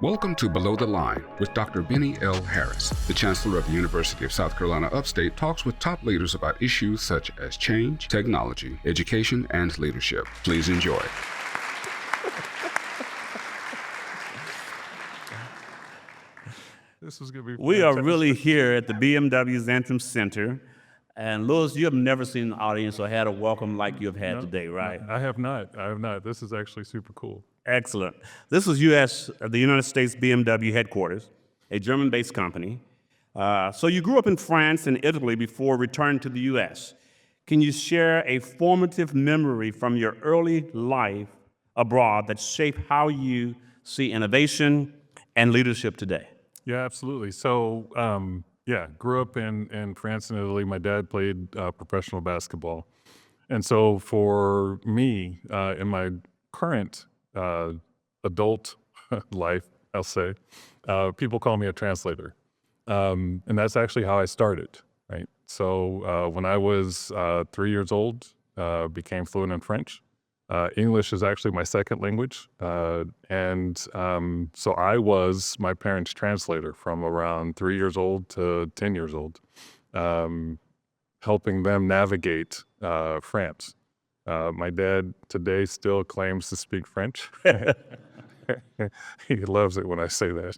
Welcome to Below the Line with Dr. Bennie L. Harris. The Chancellor of the University of South Carolina Upstate talks with top leaders about issues such as change, technology, education, and leadership. Please enjoy. This is going to be We are fantastic. really here at the BMW Xantrum Center. And Louis, you have never seen an audience or had a welcome like you've had today, right? I have not. This is actually super cool. Excellent. This is the United States BMW headquarters, a German-based company. So you grew up in France and Italy before returning to the U.S. Can you share a formative memory from your early life abroad that shaped how you see innovation and leadership today? Yeah, absolutely. So, grew up in France and Italy. My dad played professional basketball. And so for me, in my current adult life, I'll say, people call me a translator. And that's actually how I started, right? So when I was 3 years old, became fluent in French. English is actually my second language. So I was my parents' translator from around 3 years old to 10 years old, helping them navigate France. My dad today still claims to speak French. He loves it when I say that.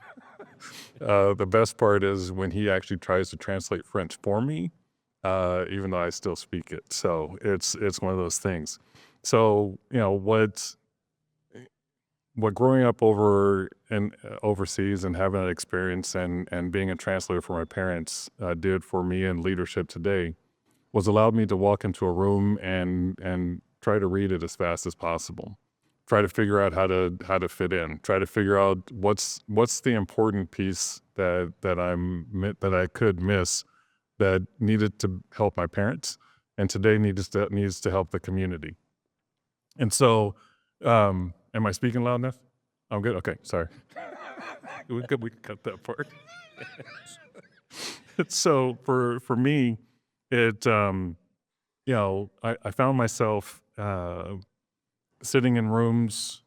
The best part is when he actually tries to translate French for me, even though I still speak it. So it's one of those things. So, what growing up overseas and having that experience and being a translator for my parents did for me in leadership today was allowed me to walk into a room and try to read it as fast as possible. Try to figure out how to fit in. Try to figure out what's the important piece that I could miss that needed to help my parents, and today needs to help the community. And so, am I speaking loud enough? I'm good. Okay, sorry. we can cut that part. So for me, it I found myself sitting in rooms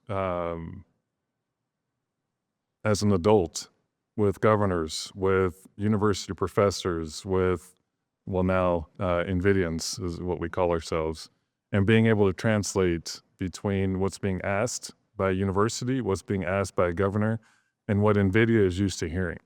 as an adult with governors, with university professors, with now NVIDIAns is what we call ourselves, and being able to translate between what's being asked by a university, what's being asked by a governor, and what NVIDIA is used to hearing.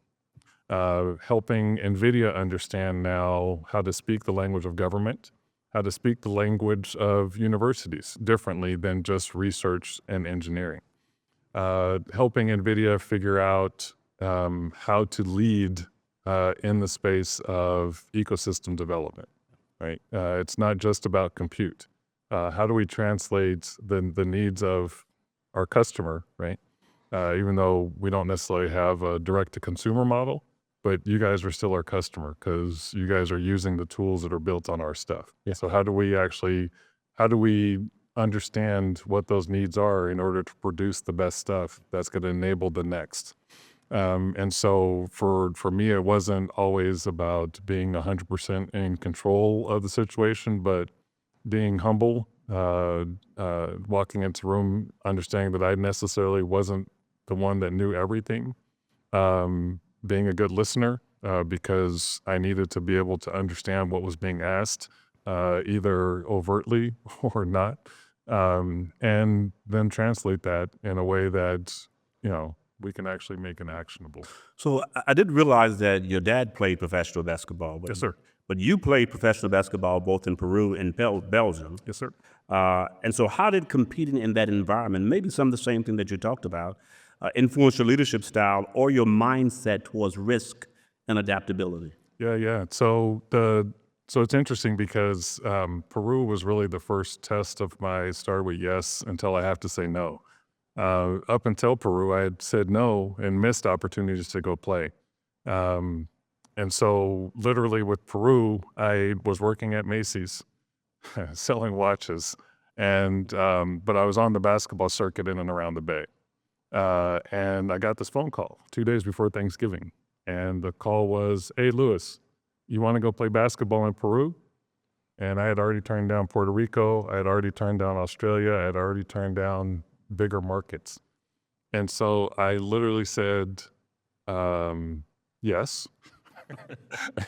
Helping NVIDIA understand now how to speak the language of government, how to speak the language of universities differently than just research and engineering. Helping NVIDIA figure out how to lead in the space of ecosystem development, right? It's not just about compute. How do we translate the needs of our customer, right? Even though we don't necessarily have a direct-to-consumer model, but you guys are still our customer because you guys are using the tools that are built on our stuff. Yeah. So how do we understand what those needs are in order to produce the best stuff that's going to enable the next? And so for me, it wasn't always about being 100% in control of the situation, but being humble, walking into a room, understanding that I necessarily wasn't the one that knew everything, being a good listener, because I needed to be able to understand what was being asked, either overtly or not, and then translate that in a way that, we can actually make it actionable. So I didn't realize that your dad played professional basketball. Yes, sir. But you played professional basketball both in Peru and Belgium. Yes, sir. And so how did competing in that environment, maybe some of the same thing that you talked about, influence your leadership style or your mindset towards risk and adaptability? Yeah. So it's interesting because Peru was really the first test of my start with yes until I have to say no. Up until Peru, I had said no and missed opportunities to go play. And so literally with Peru, I was working at Macy's selling watches. But I was on the basketball circuit in and around the Bay. And I got this phone call 2 days before Thanksgiving. And the call was, "Hey, Louis, you want to go play basketball in Peru?" And I had already turned down Puerto Rico. I had already turned down Australia. I had already turned down bigger markets. And so I literally said, yes.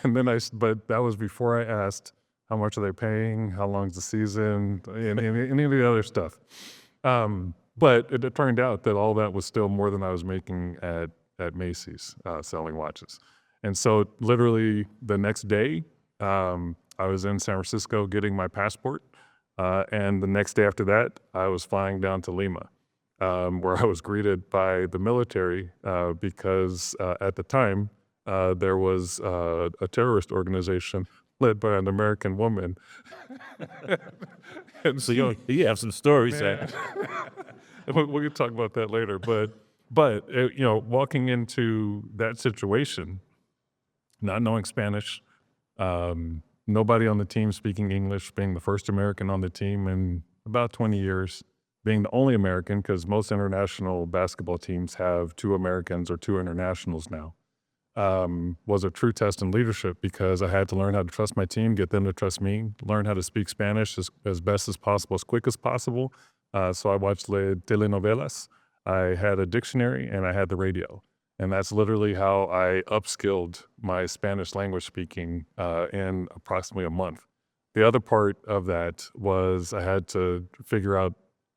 And then but that was before I asked how much are they paying, how long's the season, and any of the other stuff. But it turned out that all that was still more than I was making at Macy's selling watches. And so literally the next day, I was in San Francisco getting my passport. And the next day after that, I was flying down to Lima, where I was greeted by the military because at the time, there was a terrorist organization led by an American woman. And So you have some stories there. we can talk about that later. But you know, walking into that situation, not knowing Spanish, nobody on the team speaking English, being the first American on the team in about 20 years, being the only American, because most international basketball teams have 2 Americans or 2 internationals now, was a true test in leadership because I had to learn how to trust my team, get them to trust me, learn how to speak Spanish as best as possible, as quick as possible. So I watched telenovelas, I had a dictionary, and I had the radio. And that's literally how I upskilled my Spanish language speaking in approximately a month. The other part of that was I had to figure out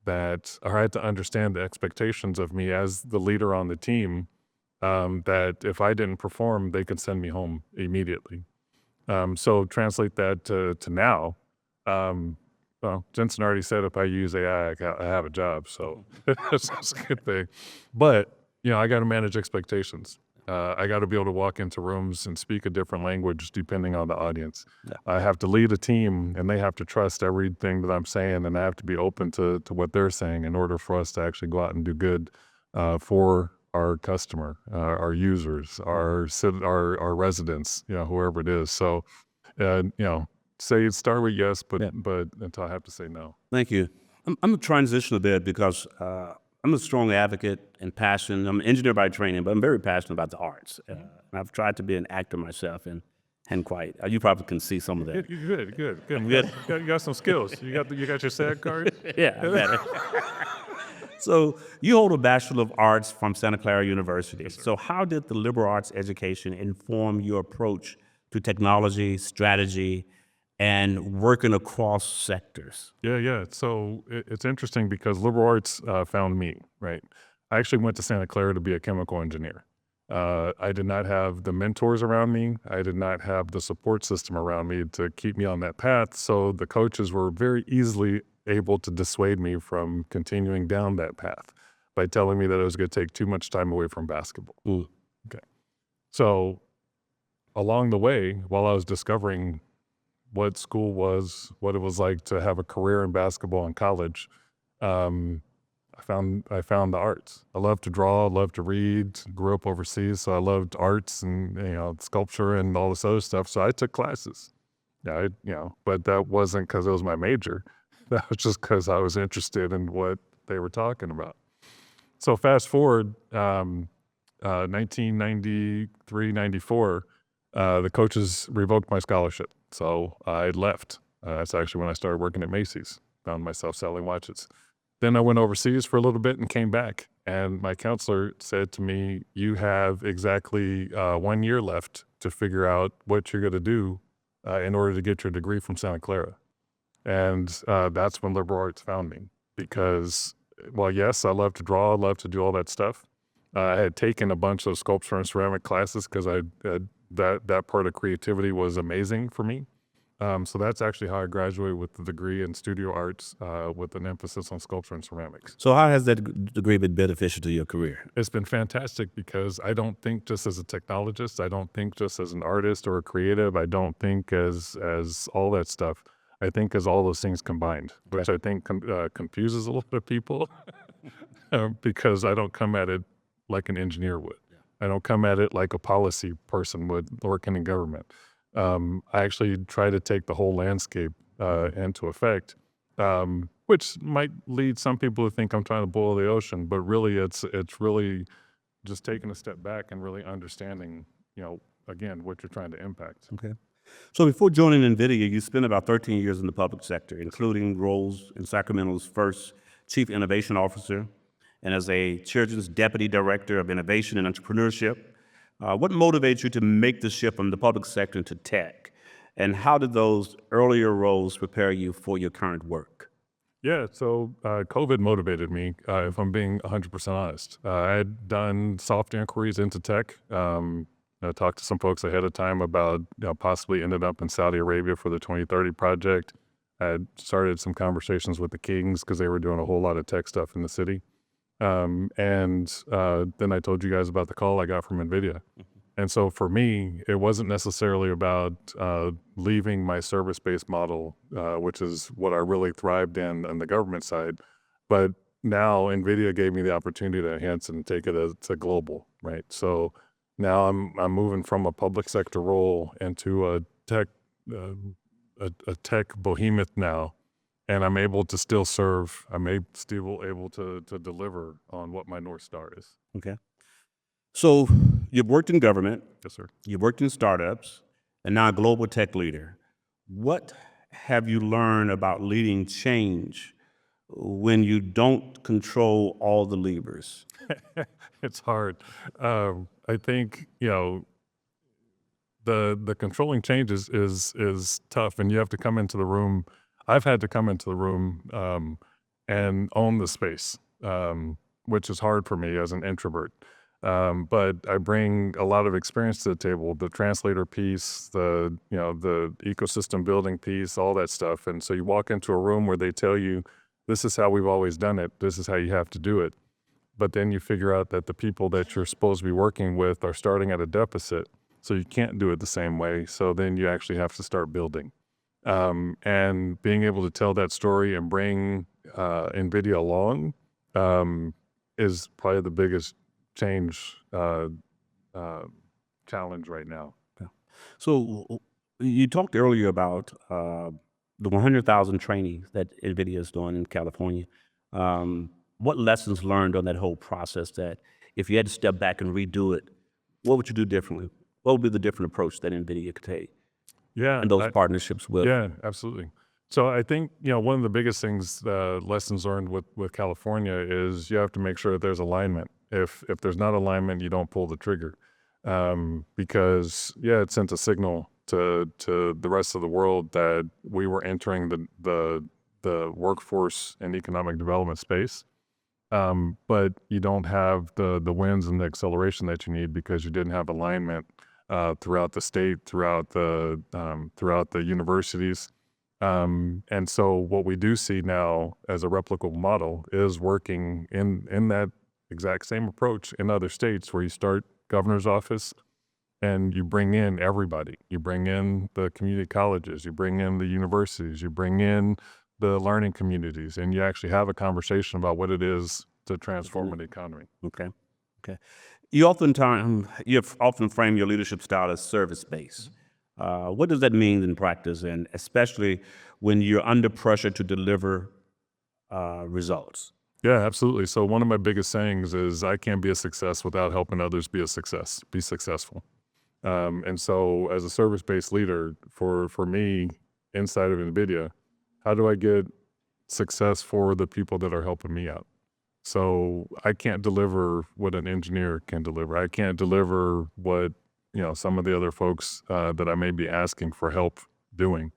I had to understand the expectations of me as the leader on the team, that if I didn't perform, they could send me home immediately. So translate that to now. Well, Jensen already said if I use AI, I have a job, so that's a good thing. But you know, I got to manage expectations. I got to be able to walk into rooms and speak a different language depending on the audience. Yeah. I have to lead a team, and they have to trust everything that I'm saying, and I have to be open to what they're saying in order for us to actually go out and do good for our customer, our users, our residents, you know, whoever it is. So, you know, start with yes, but until I have to say no. Thank you. I'm going to transition a bit because I'm a strong advocate and passionate. I'm an engineer by training, but I'm very passionate about the arts. And I've tried to be an actor myself, and quite. You probably can see some of that. Good. Good. You got some skills. You got your SAG card. Yeah, I bet. So you hold a Bachelor of Arts from Santa Clara University. So how did the liberal arts education inform your approach to technology, strategy, and working across sectors? Yeah. So it's interesting because liberal arts found me, right? I actually went to Santa Clara to be a chemical engineer. I did not have the mentors around me. I did not have the support system around me to keep me on that path. So the coaches were very easily able to dissuade me from continuing down that path by telling me that it was going to take too much time away from basketball. Mm. Okay. So along the way, while I was discovering what school was, what it was like to have a career in basketball in college, I found the arts. I love to draw, I love to read, grew up overseas, so I loved arts and, you know, sculpture and all this other stuff. So I took classes. Yeah, but that wasn't because it was my major. That was just because I was interested in what they were talking about. So fast forward, 1993, 94, the coaches revoked my scholarship. So I left. That's actually when I started working at Macy's, found myself selling watches. Then I went overseas for a little bit and came back. And my counselor said to me, you have exactly 1 year left to figure out what you're going to do in order to get your degree from Santa Clara. And that's when liberal arts found me because, well, yes, I love to draw, I love to do all that stuff. I had taken a bunch of sculpture and ceramic classes because that part of creativity was amazing for me. So that's actually how I graduated with the degree in studio arts with an emphasis on sculpture and ceramics. So how has that degree been beneficial to your career? It's been fantastic because I don't think just as a technologist, I don't think just as an artist or a creative, I don't think as all that stuff. I think as all those things combined, which I think confuses a lot of people because I don't come at it like an engineer would. I don't come at it like a policy person would working in government. I actually try to take the whole landscape into effect, which might lead some people to think I'm trying to boil the ocean, but really it's really just taking a step back and really understanding, you know, again, what you're trying to impact. Okay. So before joining NVIDIA, you spent about 13 years in the public sector, including roles in Sacramento's first Chief Innovation Officer and as a Children's Deputy Director of Innovation and Entrepreneurship. What motivates you to make the shift from the public sector into tech? And how did those earlier roles prepare you for your current work? Yeah, so COVID motivated me, if I'm being 100% honest. I had done soft inquiries into tech. I talked to some folks ahead of time about possibly ended up in Saudi Arabia for the 2030 project. I had started some conversations with the Kings because they were doing a whole lot of tech stuff in the city. And then I told you guys about the call I got from NVIDIA. And so for me, it wasn't necessarily about leaving my service-based model, which is what I really thrived in on the government side. But now NVIDIA gave me the opportunity to enhance it and take it to global, right? So now I'm moving from a public sector role into a tech behemoth now, and I'm able to still serve. Still able to deliver on what my North Star is. Okay. So you've worked in government, Yes, sir. you've worked in startups, and now a global tech leader. What have you learned about leading change when you don't control all the levers? It's hard. I think the controlling change is tough, and you have to come into the room. I've had to come into the room and own the space, which is hard for me as an introvert. But I bring a lot of experience to the table, the translator piece, the ecosystem building piece, all that stuff. And so you walk into a room where they tell you, this is how we've always done it. This is how you have to do it. But then you figure out that the people that you're supposed to be working with are starting at a deficit. So you can't do it the same way. So then you actually have to start building. And being able to tell that story and bring NVIDIA along is probably the biggest change challenge right now. So you talked earlier about the 100,000 trainees that NVIDIA is doing in California. What lessons learned on that whole process that if you had to step back and redo it, what would you do differently? What would be the different approach that NVIDIA could take? Yeah. And those partnerships with? Yeah, absolutely. So I think, one of the biggest things, lessons learned with California is you have to make sure that there's alignment. If there's not alignment, you don't pull the trigger. Because it sent a signal to the rest of the world that we were entering the workforce and economic development space. But you don't have the wins and the acceleration that you need because you didn't have alignment throughout the state, throughout the universities. And so what we do see now as a replicable model is working in that exact same approach in other states where you start governor's office and you bring in everybody. You bring in the community colleges, you bring in the universities, you bring in the learning communities, and you actually have a conversation about what it is to transform an economy. Okay. You often frame your leadership style as service-based. What does that mean in practice, and especially when you're under pressure to deliver results? Yeah, absolutely. So one of my biggest sayings is I can't be a success without helping others be successful. And so as a service-based leader, for me, inside of NVIDIA, how do I get success for the people that are helping me out? So I can't deliver what an engineer can deliver. I can't deliver what some of the other folks that I may be asking for help doing.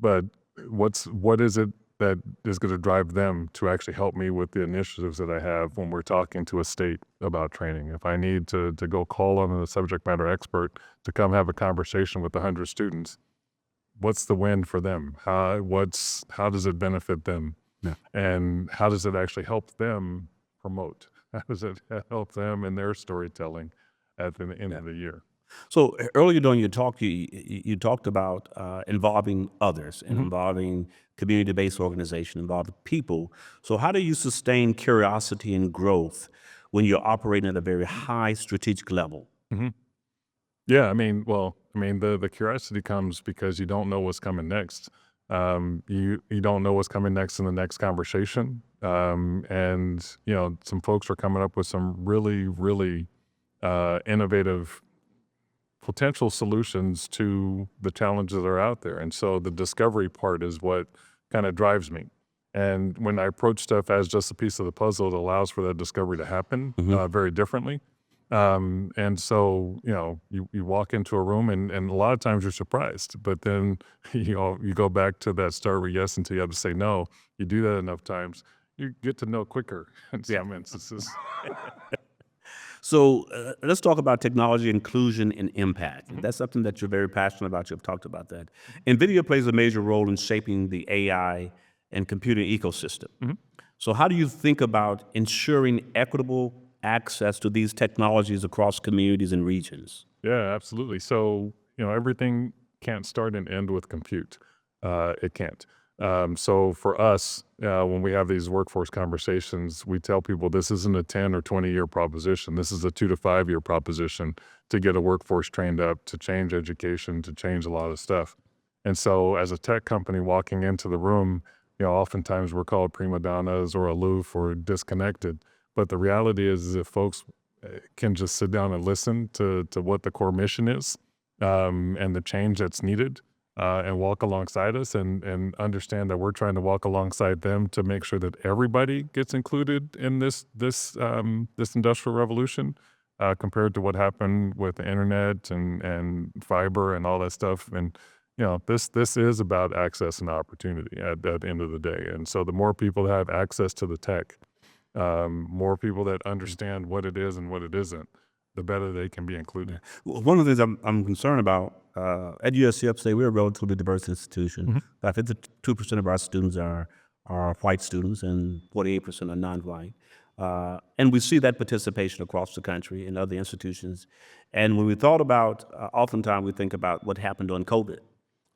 But what is it that is going to drive them to actually help me with the initiatives that I have when we're talking to a state about training? If I need to go call on a subject matter expert to come have a conversation with 100 students, what's the win for them? How does it benefit them? Yeah. And how does it actually help them promote? How does it help them in their storytelling at the end of the year? So earlier during your talk, you talked about involving others and involving community-based organization, involving people. So how do you sustain curiosity and growth when you're operating at a very high strategic level? Yeah, the curiosity comes because you don't know what's coming next. You don't know what's coming next in the next conversation. And some folks are coming up with some really, really innovative potential solutions to the challenges that are out there. And so the discovery part is what kind of drives me. And when I approach stuff as just a piece of the puzzle, it allows for that discovery to happen very differently. And so, you walk into a room and a lot of times you're surprised, but then, you go back to that start with yes until you have to say no. You do that enough times, you get to know quicker in some instances. So let's talk about technology inclusion and impact. That's something that you're very passionate about. You've talked about that. NVIDIA plays a major role in shaping the AI and computing ecosystem. So how do you think about ensuring equitable access to these technologies across communities and regions? Yeah, absolutely. So, everything can't start and end with compute. It can't. So for us, when we have these workforce conversations, we tell people this isn't a 10 or 20-year proposition. This is a 2 to 5 year proposition to get a workforce trained up, to change education, to change a lot of stuff. And so as a tech company walking into the room, oftentimes we're called prima donnas or aloof or disconnected. But the reality is if folks can just sit down and listen to what the core mission is, and the change that's needed, and walk alongside us and understand that we're trying to walk alongside them to make sure that everybody gets included in this industrial revolution, compared to what happened with the internet and fiber and all that stuff. And this is about access and opportunity at the end of the day. And so the more people that have access to the tech, more people that understand what it is and what it isn't, the better they can be included. One of the things I'm concerned about, at USC Upstate, we're a relatively diverse institution. About 52% of our students are white students and 48% are non-white. And we see that participation across the country in other institutions. And when we thought about, oftentimes we think about what happened during COVID.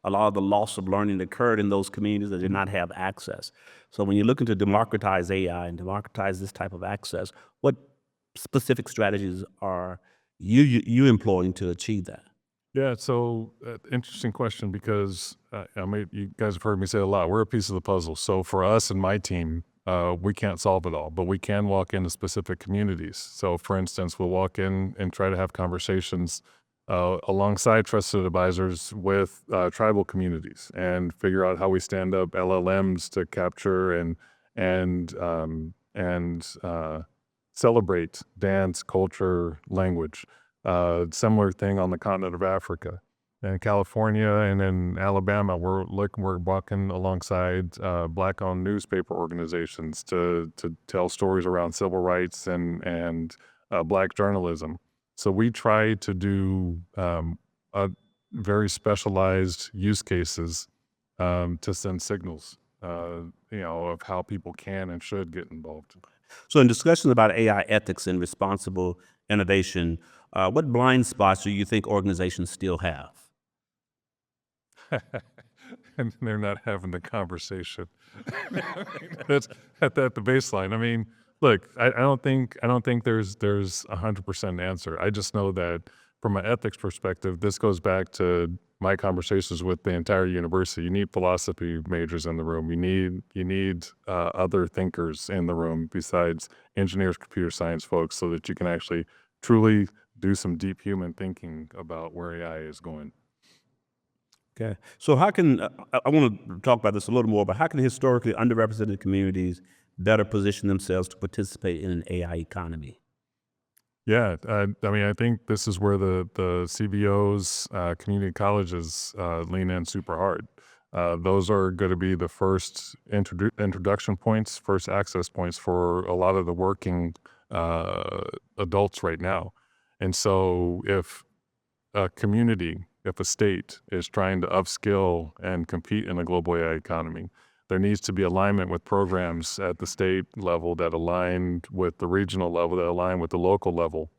A lot of the loss of learning that occurred in those communities that did not have access. So when you're looking to democratize AI and democratize this type of access, what specific strategies are you employing to achieve that? Yeah, so interesting question because you guys have heard me say a lot. We're a piece of the puzzle. So for us and my team, we can't solve it all, but we can walk into specific communities. So for instance, we'll walk in and try to have conversations alongside trusted advisors with tribal communities and figure out how we stand up LLMs to capture and celebrate dance, culture, language. Similar thing on the continent of Africa. In California and in Alabama, we're walking alongside Black-owned newspaper organizations to tell stories around civil rights and Black journalism. So we try to do very specialized use cases to send signals, of how people can and should get involved. So in discussions about AI ethics and responsible innovation, what blind spots do you think organizations still have? And they're not having the conversation. That's at the baseline. I mean, look, I don't think there's 100% answer. I just know that from an ethics perspective, this goes back to my conversations with the entire university. You need philosophy majors in the room. You need other thinkers in the room besides engineers, computer science folks, so that you can actually truly do some deep human thinking about where AI is going. Okay. So how can, I want to talk about this a little more, but how can historically underrepresented communities better position themselves to participate in an AI economy? Yeah, I think this is where the CBOs, community colleges lean in super hard. Those are going to be the first introduction points, first access points for a lot of the working adults right now. And so if a community, if a state is trying to upskill and compete in a global AI economy, there needs to be alignment with programs at the state level that align with the regional level, that align with the local level,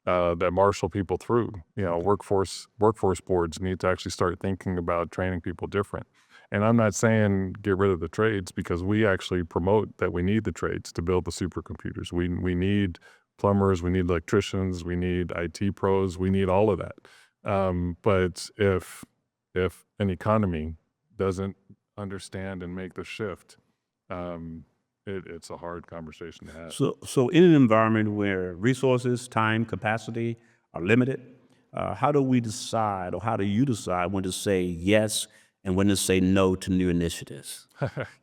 that marshal people through. Workforce boards need to actually start thinking about training people different. And I'm not saying get rid of the trades, because we actually promote that we need the trades to build the supercomputers. We need plumbers, we need electricians, we need IT pros, we need all of that. But if an economy doesn't understand and make the shift, it's a hard conversation to have. So in an environment where resources, time, capacity are limited, how do we decide, or how do you decide when to say yes and when to say no to new initiatives?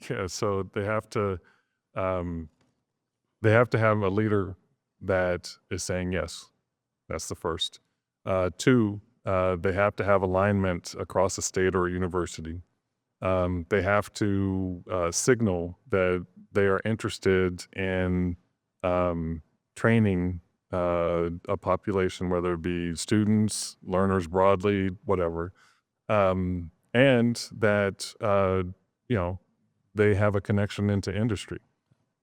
Yeah, so they have to have a leader that is saying yes. That's the first. Two, they have to have alignment across a state or a university. They have to signal that they are interested in training a population, whether it be students, learners broadly, whatever, and that they have a connection into industry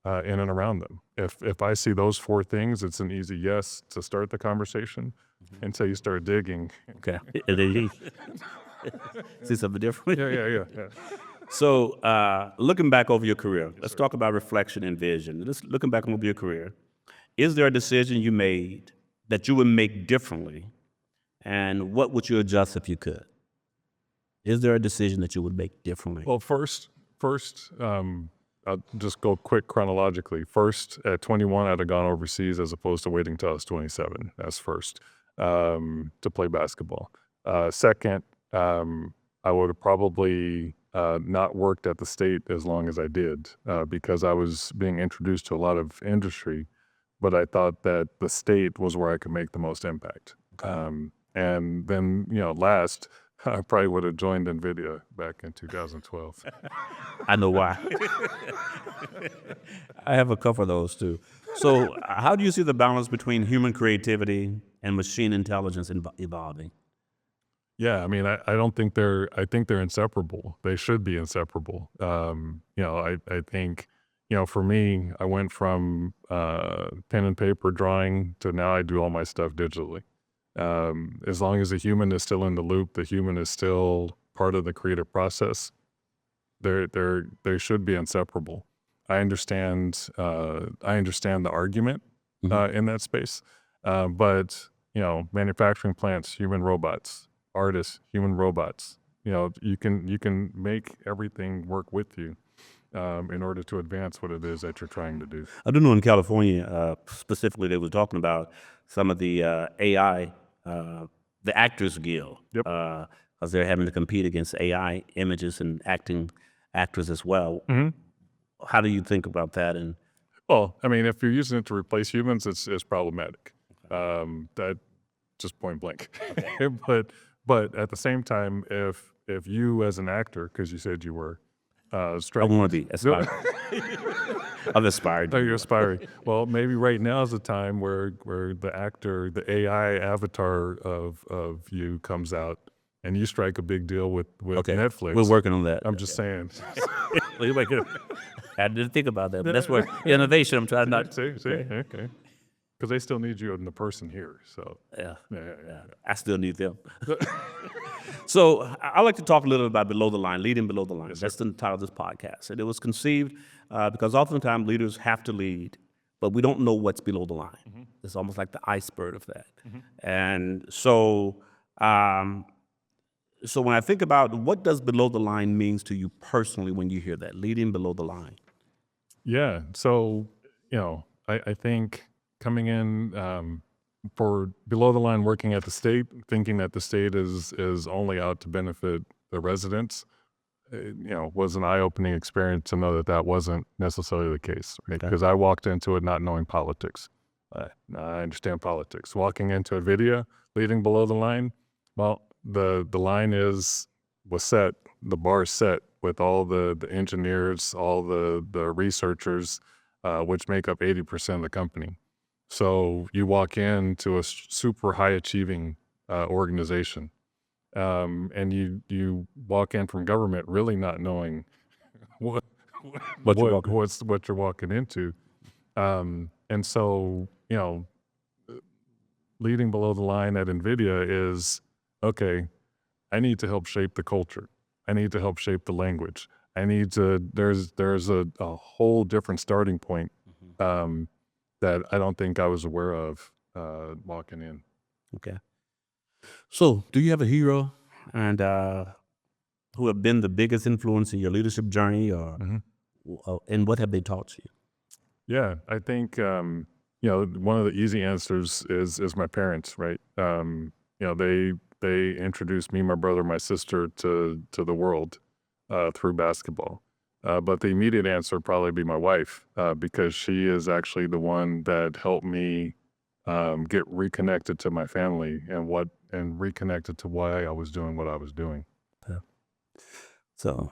in and around them. If I see those four things, it's an easy yes to start the conversation until you start digging. Okay. See something different? Yeah. So, looking back over your career, let's talk about reflection and vision. Looking back over your career, is there a decision you made that you would make differently, and what would you adjust if you could? Is there a decision that you would make differently? Well, first, I'll just go quick chronologically. First, at 21, I'd have gone overseas as opposed to waiting till I was 27. That's first, to play basketball. Second, I would have probably not worked at the state as long as I did because I was being introduced to a lot of industry, but I thought that the state was where I could make the most impact. And then, last, I probably would have joined NVIDIA back in 2012. I know why. I have a couple of those too. So how do you see the balance between human creativity and machine intelligence evolving? Yeah, I mean, I don't think I think they're inseparable. They should be inseparable. I think, for me, I went from pen and paper drawing to now I do all my stuff digitally. As long as the human is still in the loop, the human is still part of the creative process, they should be inseparable. I understand the argument in that space, but manufacturing plants, human robots, artists, human robots. You can make everything work with you in order to advance what it is that you're trying to do. I do know in California, specifically, they were talking about some of the AI, the Actors Guild, Yep. because they're having to compete against AI images and actors as well. How do you think about that? And Well, I mean, if you're using it to replace humans, it's problematic. That just point blank. But at the same time, if you as an actor, because you said you were I want to be aspiring. I'm aspired. Oh, you're aspiring. Well, maybe right now is the time where the actor, the AI avatar of you comes out, and you strike a big deal with Netflix. We're working on that. I'm just saying. I didn't think about that, but that's where innovation. I'm trying not. See, okay. Because they still need you in the person here. So Yeah. yeah. I still need them. So I like to talk a little about below the line, leading below the line. That's the title of this podcast. And it was conceived because oftentimes leaders have to lead, but we don't know what's below the line. It's almost like the iceberg of that. And so, so when I think about what does below the line means to you personally when you hear that, leading below the line? Yeah. So, I think coming in for below the line working at the state, thinking that the state is only out to benefit the residents, was an eye-opening experience to know that wasn't necessarily the case, right? Because I walked into it not knowing politics. I understand politics. Walking into NVIDIA, leading below the line, well, the line was set, the bar is set with all the engineers, all the researchers, which make up 80% of the company. So you walk into a super high achieving organization, and you walk in from government really not knowing what you're walking into, and so leading below the line at NVIDIA is okay. I need to help shape the culture. I need to help shape the language. I need to. There's a whole different starting point. That I don't think I was aware of walking in. Okay. So, do you have a hero and who have been the biggest influence in your leadership journey, or and what have they taught you? Yeah, I think one of the easy answers is my parents, right? They they introduced me, my brother, my sister to the world through basketball. But the immediate answer would probably be my wife, because she is actually the one that helped me get reconnected to my family and reconnected to why I was doing what I was doing. So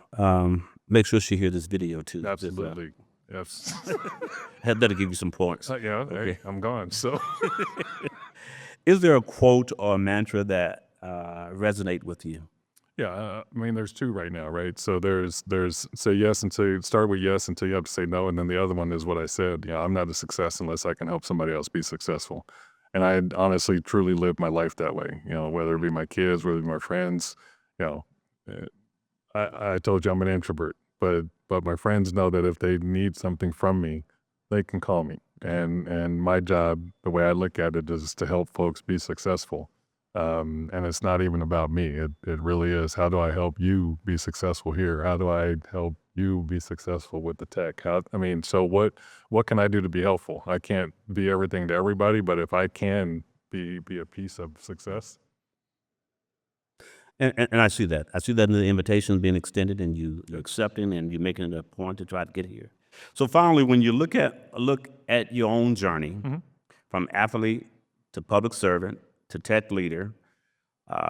make sure she hears this video too. Absolutely. Yes. That'll give you some points. Yeah, hey, I'm gone. So Is there a quote or a mantra that resonate with you? yeah, I mean, there's two right now, right? So there's say yes until you start with yes until you have to say no, and then the other one is what I said. I'm not a success unless I can help somebody else be successful. And I honestly, truly live my life that way. Whether it be my kids, whether it be my friends. Uh, I told you I'm an introvert, but my friends know that if they need something from me, they can call me. And my job, the way I look at it, is to help folks be successful. And it's not even about me. It really is. How do I help you be successful here? How do I help you be successful with the tech? So what can I do to be helpful? I can't be everything to everybody, but if I can be a piece of success. And I see that. I see that in the invitation being extended, and you're accepting, and you're making it a point to try to get here. So finally, when you look at your own journey, from athlete to public servant to tech leader,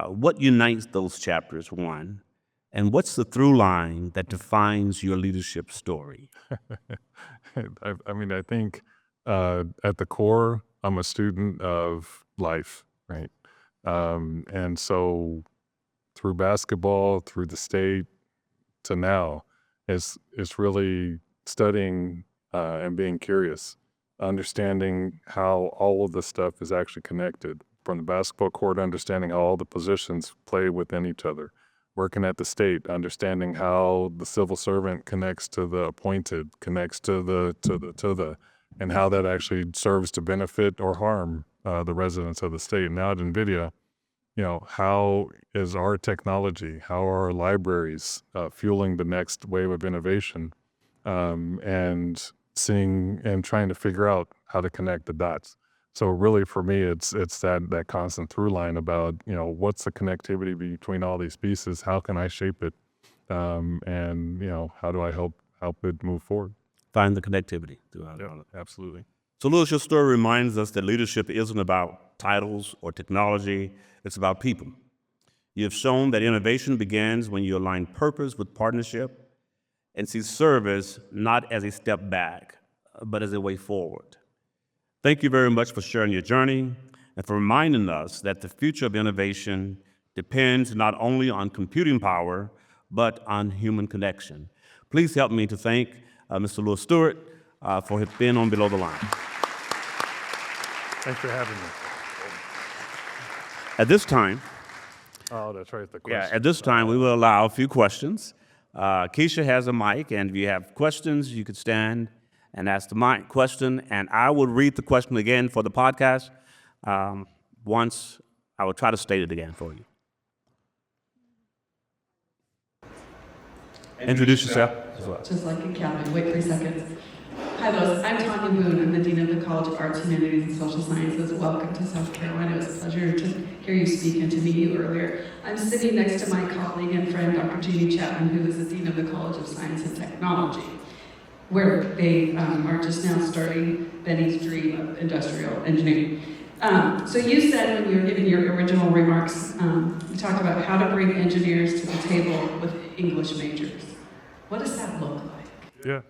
what unites those chapters, one, and what's the through line that defines your leadership story? I think at the core, I'm a student of life, right? And so through basketball, through the state to now, it's really studying and being curious, understanding how all of this stuff is actually connected. From the basketball court, understanding how all the positions play within each other. Working at the state, understanding how the civil servant connects to the appointed, connects to the, and how that actually serves to benefit or harm the residents of the state. Now at NVIDIA, how is our technology, how are our libraries fueling the next wave of innovation, and seeing and trying to figure out how to connect the dots. So really for me, it's that constant through line about, what's the connectivity between all these pieces? How can I shape it? And how do I help it move forward? Find the connectivity throughout all of it. Absolutely. So Louis, your story reminds us that leadership isn't about titles or technology, it's about people. You have shown that innovation begins when you align purpose with partnership and see service not as a step back, but as a way forward. Thank you very much for sharing your journey and for reminding us that the future of innovation depends not only on computing power, but on human connection. Please help me to thank Mr. Louis Stewart for his being on Below the Line. Thanks for having me. At this time, Oh, that's right. The question. at this time, we will allow a few questions. Keisha has a mic, and if you have questions, you could stand and ask the mic question, and I will read the question again for the podcast. Once, I will try to state it again for you. Introduce yourself as well. Just like in Calvin. Wait 3 seconds. Hi, Louis. I'm Tanya Boone. I'm the Dean of the College of Arts, Humanities, and Social Sciences. Welcome to South Carolina. It was a pleasure to hear you speak and to meet you earlier. I'm sitting next to my colleague and friend, Dr. Jeannie Chapman, who is the Dean of the College of Science and Technology, where they are just now starting Bennie's dream of industrial engineering. So you said when you were giving your original remarks, you talked about how to bring engineers to the table with English majors. What does that look like? Yeah.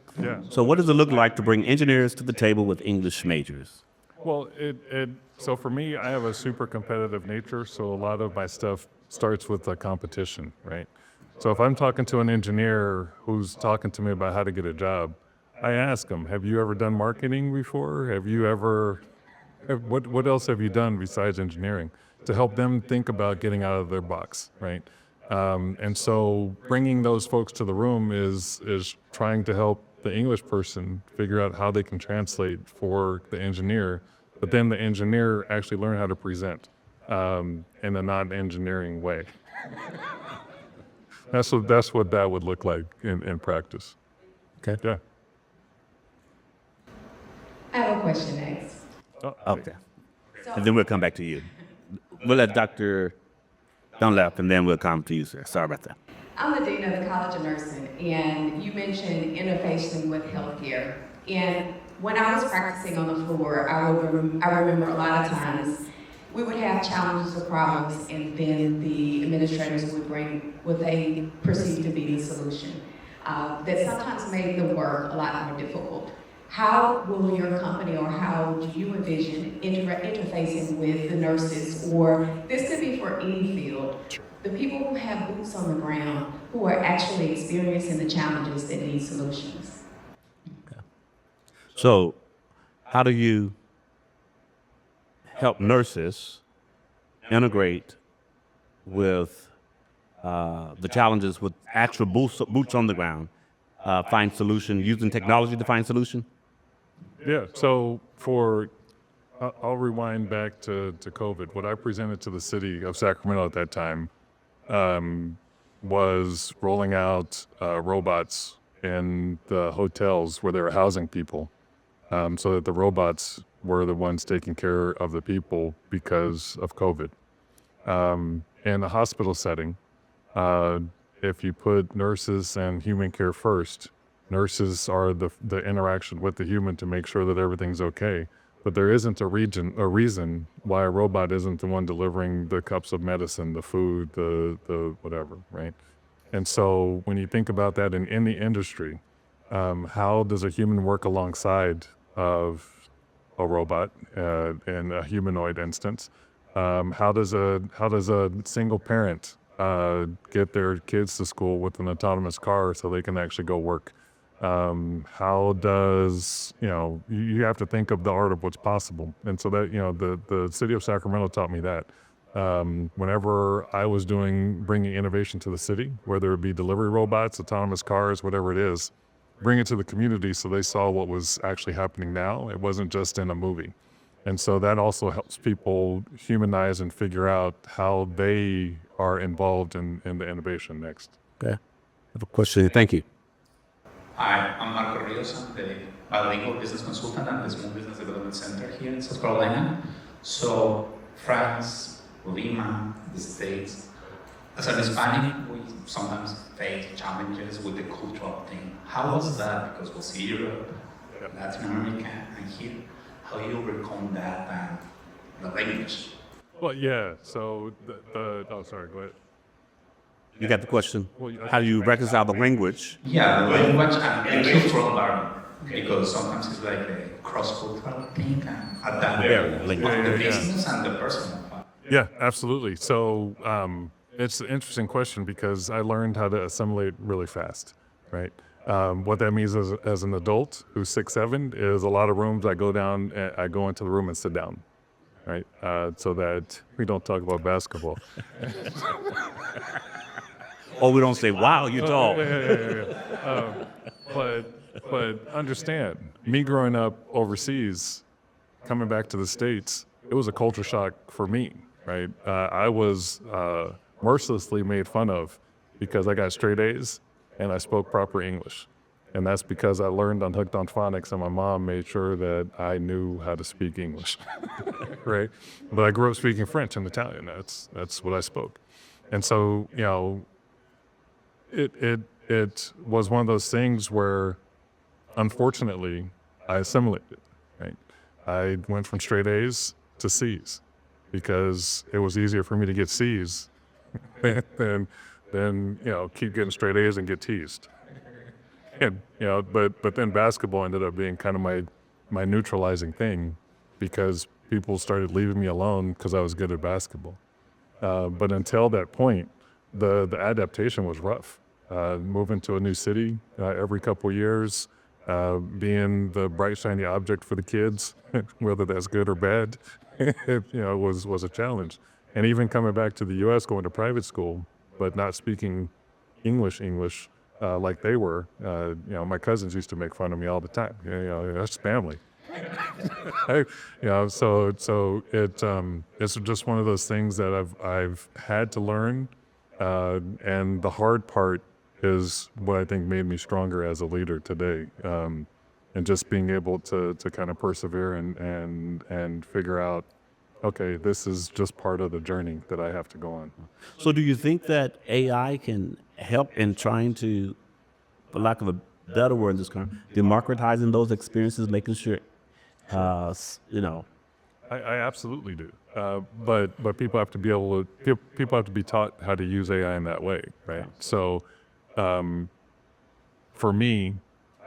So what does it look like to bring engineers to the table with English majors? Well, so for me, I have a super competitive nature, so a lot of my stuff starts with a competition, right? So if I'm talking to an engineer who's talking to me about how to get a job, I ask them, have you ever done marketing before? What else have you done besides engineering to help them think about getting out of their box, right? And so bringing those folks to the room is trying to help the English person figure out how they can translate for the engineer, but then the engineer actually learn how to present in a non-engineering way. That's what that would look like in practice. Okay. Yeah. I have a question next. Okay. And then we'll come back to you. We'll let Dr. Don't laugh, and then we'll come to you, sir. Sorry about that. I'm the Dean of the College of Nursing, and you mentioned innovation with healthcare. And when I was practicing on the floor, I remember a lot of times we would have challenges or problems, and then the administrators would bring what they perceived to be the solution. That sometimes made the work a lot more difficult. How will your company, or how do you envision interfacing with the nurses, or this could be for any field, the people who have boots on the ground, who are actually experiencing the challenges that need solutions? So, how do you help nurses integrate with the challenges with actual boots on the ground, find solution, using technology to find solution? Yeah, so I'll rewind back to COVID. What I presented to the city of Sacramento at that time was rolling out robots in the hotels where they were housing people, so that the robots were the ones taking care of the people because of COVID. In a hospital setting, if you put nurses and human care first, nurses are the interaction with the human to make sure that everything's okay. But there isn't a reason why a robot isn't the one delivering the cups of medicine, the food, the whatever, right? And so when you think about that in any industry, how does a human work alongside of a robot in a humanoid instance? How does a single parent get their kids to school with an autonomous car so they can actually go work? How does, you have to think of the art of what's possible. And so that, the city of Sacramento taught me that. Whenever I was bringing innovation to the city, whether it be delivery robots, autonomous cars, whatever it is, bring it to the community so they saw what was actually happening now. It wasn't just in a movie. And so that also helps people humanize and figure out how they are involved in the innovation next. Okay. I have a question. Thank you. Hi, I'm Marco Rios. I'm the bilingual business consultant at the Small Business Development Center here in South Carolina. So, France, Lima, the States. As an Hispanic, we sometimes face challenges with the cultural thing. How was that? Because we see Europe, Latin America, and here. How you overcome that and the language? Well, yeah. So oh, sorry. Go ahead. You got the question. How do you reconcile the language? Yeah, the language and the cultural barrier. Because sometimes it's like a cross-cultural thing and adapt the business and the personal part. Yeah, absolutely. So it's an interesting question because I learned how to assimilate really fast, right? What that means as an adult who's 6'7" is a lot of rooms I go into the room and sit down, right? So that we don't talk about basketball. Or we don't say, wow, you're tall. But understand, me growing up overseas, coming back to the States, it was a culture shock for me, right? I was mercilessly made fun of because I got straight A's and I spoke proper English. And that's because I learned on Hooked on Phonics and my mom made sure that I knew how to speak English, right? But I grew up speaking French and Italian. That's what I spoke. And so, it was one of those things where, unfortunately, I assimilated, right? I went from straight A's to C's because it was easier for me to get C's than keep getting straight A's and get teased. And, but then basketball ended up being kind of my neutralizing thing because people started leaving me alone because I was good at basketball. But until that point, the adaptation was rough. Moving to a new city every couple of years, being the bright, shiny object for the kids, whether that's good or bad, was a challenge. And even coming back to the U.S., going to private school, but not speaking English like they were. My cousins used to make fun of me all the time. That's family. So it's just one of those things that I've had to learn, and the hard part is what I think made me stronger as a leader today, and just being able to kind of persevere and figure out okay, this is just part of the journey that I have to go on. So do you think that AI can help in trying to, for lack of a better word in this term, democratizing those experiences, making sure, you know, I absolutely do. But people have to be able to, people have to be taught how to use AI in that way, right? So for me,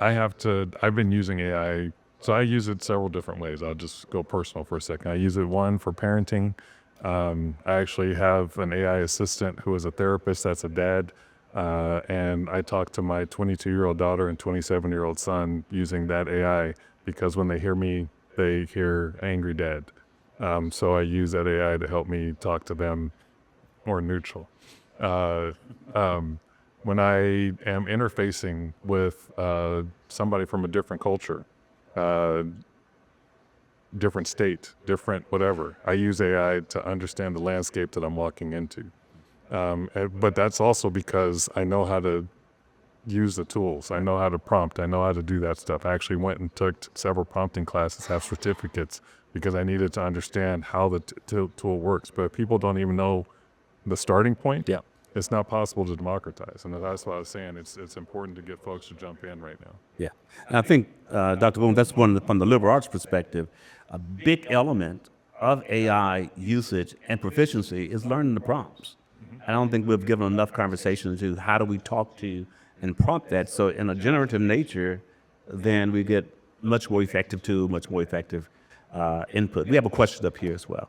I've been using AI, so I use it several different ways. I'll just go personal for a second. I use it, one, for parenting. I actually have an AI assistant who is a therapist that's a dad. And I talk to my 22-year-old daughter and 27-year-old son using that AI, because when they hear me, they hear angry dad. So I use that AI to help me talk to them more neutral. When I am interfacing with somebody from a different culture, different state, different whatever, I use AI to understand the landscape that I'm walking into. But that's also because I know how to use the tools. I know how to prompt. I know how to do that stuff. I actually went and took several prompting classes, have certificates, because I needed to understand how the tool works. But if people don't even know the starting point, yeah. it's not possible to democratize. And that's why I was saying it's important to get folks to jump in right now. Yeah, and I think, Dr. Boone, that's from the liberal arts perspective, a big element of AI usage and proficiency is learning the prompts. I don't think we've given enough conversation to how do we talk to and prompt that. So in a generative nature, then we get much more effective tool, much more effective input. We have a question up here as well.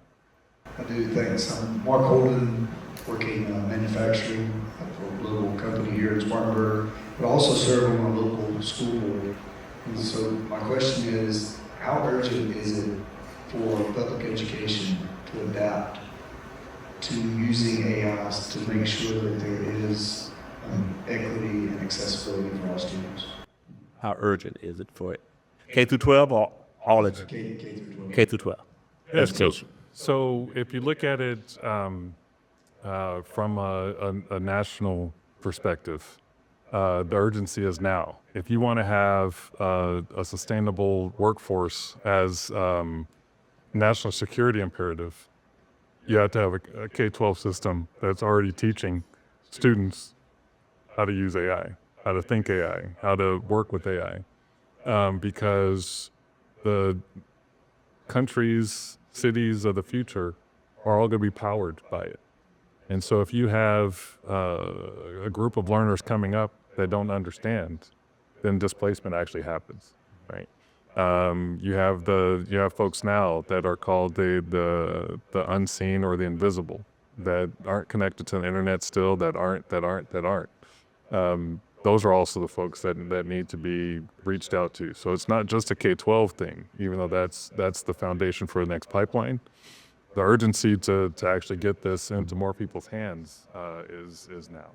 I do, thanks. I'm Mark Holden, working manufacturing for a local company here in Spartanburg, but also serving on a local school board. And so my question is, how urgent is it for public education to adapt to using AIs to make sure that there is equity and accessibility for all students? How urgent is it for it? K through 12 or all of K through 12. K through 12? Education. So if you look at it from a national perspective, the urgency is now. If you want to have a sustainable workforce as national security imperative, you have to have a K-12 system that's already teaching students how to use AI, how to think AI, how to work with AI, because the countries, cities of the future are all going to be powered by it. And so if you have a group of learners coming up that don't understand, then displacement actually happens, right? You have folks now that are called the unseen or the invisible, that aren't connected to the internet still, that aren't. Those are also the folks that need to be reached out to. So it's not just a K-12 thing, even though that's the foundation for the next pipeline. The urgency to actually get this into more people's hands is now.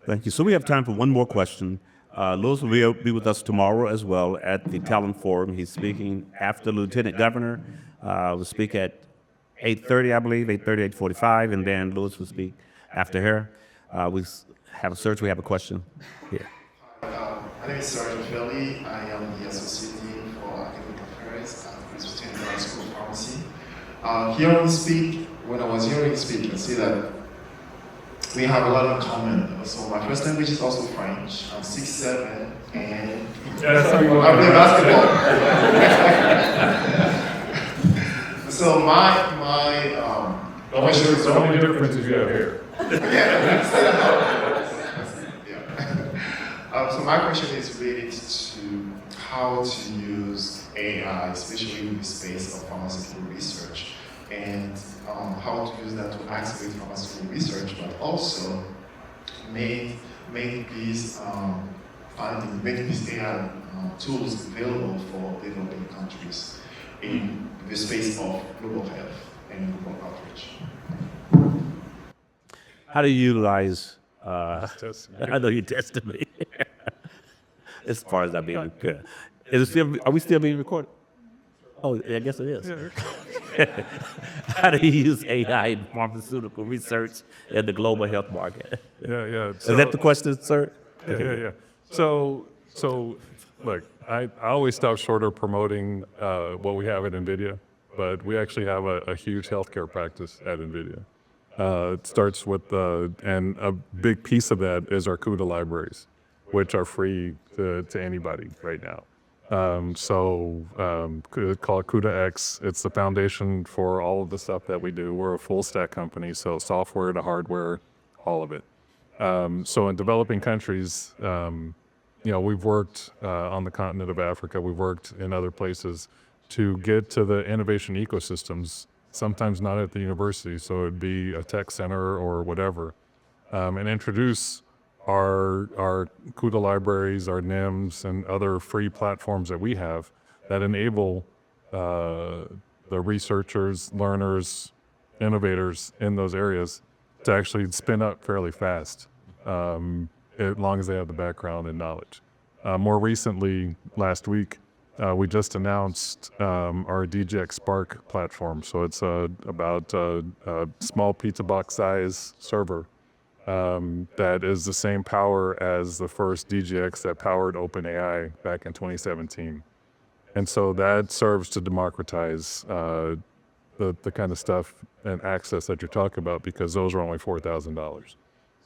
Thank you. So we have time for one more question. Louis will be with us tomorrow as well at the Talent Forum. He's speaking after Lieutenant Governor. Will speak at 8:30, I believe, 8:30, 8:45, and then Louis will speak after her. We have a search. We have a question here. My name is Sergeant Philly. I am the Associate Dean for Academic Affairs at Presbyterian High School of Pharmacy. Hearing you speak, when I was hearing you speak, I see that we have a lot in common. So my first language is also French. I'm 6'7", and I play basketball. So my question is the only difference is you have hair. So my question is related to how to use AI, especially in the space of pharmaceutical research, and how to use that to accelerate pharmaceutical research, but also make these AI tools available for developing countries in the space of global health and global outreach. How do you utilize? I know you tested me. As far as I'm being good, are we still being recorded? Oh, I guess it is. Yeah. How do you use AI in pharmaceutical research in the global health market? Yeah. Is that the question, sir? Yeah. So look, I always stop short of promoting what we have at NVIDIA, but we actually have a huge healthcare practice at NVIDIA. It starts with, and a big piece of that is our CUDA libraries, which are free to anybody right now. Call it CUDA X. It's the foundation for all of the stuff that we do. We're a full stack company, so software to hardware, all of it. So in developing countries, we've worked on the continent of Africa. We've worked in other places to get to the innovation ecosystems, sometimes not at the university, so it'd be a tech center or whatever, and introduce our CUDA libraries, our NIMs, and other free platforms that we have that enable the researchers, learners, innovators in those areas to actually spin up fairly fast, as long as they have the background and knowledge. More recently, last week, we just announced our DGX Spark platform. So it's about a small pizza box size server that is the same power as the first DGX that powered OpenAI back in 2017. And so that serves to democratize the kind of stuff and access that you're talking about, because those are only $4,000.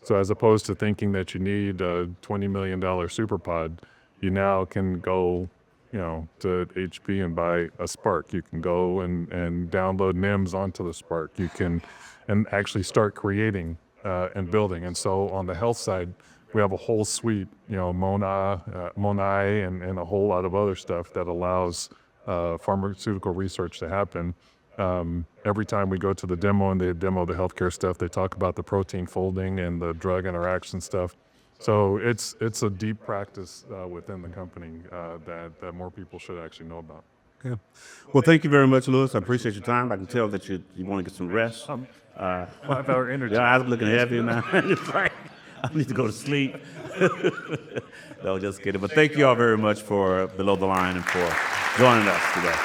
So as opposed to thinking that you need a $20 million SuperPod, you now can go to HP and buy a Spark. You can go and download NIMs onto the Spark. You can and actually start creating and building. And so on the health side, we have a whole suite, Monai and a whole lot of other stuff that allows pharmaceutical research to happen. Every time we go to the demo and they demo the healthcare stuff, they talk about the protein folding and the drug interaction stuff. So it's a deep practice within the company that more people should actually know about. Yeah. Well, thank you very much, Louis. I appreciate your time. I can tell that you want to get some rest. 5 hour energy. Your eyes are looking heavy now. It's right. I need to go to sleep. No, just kidding. But thank you all very much for Below the Line and for joining us today.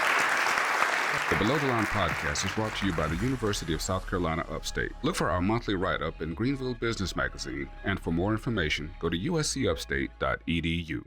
The Below the Line podcast is brought to you by the University of South Carolina Upstate. Look for our monthly write-up in Greenville Business Magazine, and for more information, go to uscupstate.edu.